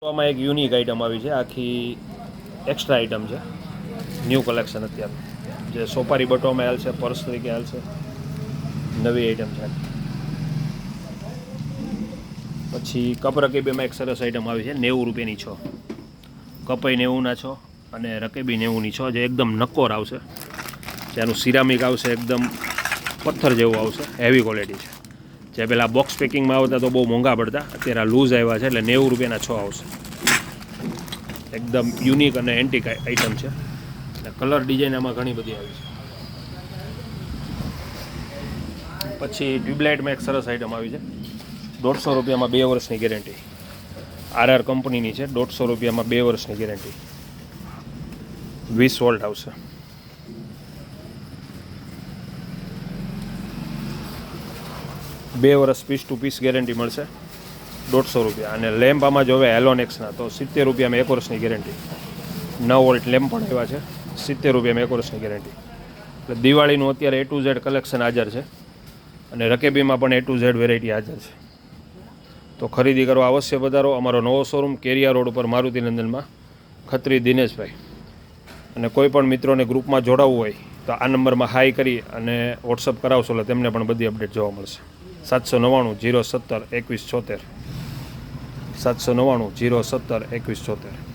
આમાં એક unique item આવી છે, આખી એક્સ્ટ્રા આઇટમ છે, ન્યૂ કલેક્શન અત્યારે જે સોપારી બટોમાં આવેલ છે, પર્સ તરીકે આવેલ છે, નવી આઇટમ છે. પછી કપ રકેબીમાં એક સરસ આઇટમ આવી છે, 90 રૂપિયાની છો, કપાઈ 90ના છો અને રકેબી 90ની છો, જે એકદમ નક્કોર આવશે, જેનું સિરામિક આવશે, એકદમ પથ્થર જેવું આવશે, હેવી ક્વોલિટી છે. જે પહેલાં બોક્સ પેકિંગમાં આવતા તો બહુ મોંઘા પડતા, અત્યારે આ લૂઝ આવ્યા છે એટલે 90 રૂપિયાના છો આવશે. એકદમ યુનિક અને એન્ટિક આઇટમ છે. કલર ડિઝાઇન આમાં ઘણી બધી આવી છે. પછી ટ્યુબલાઇટમાં એક સરસ આઇટમ આવી છે, 150 રૂપિયામાં 2 વર્ષની ગેરંટી, RR કંપનીની છે. 150 રૂપિયામાં 2 વર્ષની ગેરંટી, 20 વોલ્ટ આવશે. બે વર્ષ પીસ ટુ પીસ ગેરંટી મળશે, 150 રૂપિયા. અને લેમ્પ આમાં જો હવે હેલોનેક્સના તો 70 રૂપિયામાં 1 વર્ષની ગેરંટી, 9 વોલ્ટ લેમ્પ પણ આવ્યા છે, 70 રૂપિયામાં 1 વર્ષની ગેરંટી. એટલે દિવાળીનું અત્યારે A to Z કલેક્શન હાજર છે અને રકેબીમાં પણ A to Z વેરાયટી હાજર છે. તો ખરીદી કરવા અવશ્ય પધારો. અમારો નવો શોરૂમ કેરિયા રોડ ઉપર મારુતિનંદનમાં, ખત્રી દિનેશભાઈ. અને કોઈ પણ મિત્રોને ગ્રુપમાં જોડાવવું હોય તો આ નંબરમાં હાઈ કરી અને વોટ્સઅપ કરાવશો એટલે તેમને પણ બધી અપડેટ જોવા મળશે. 799 070 21 74, 799 070 21 74.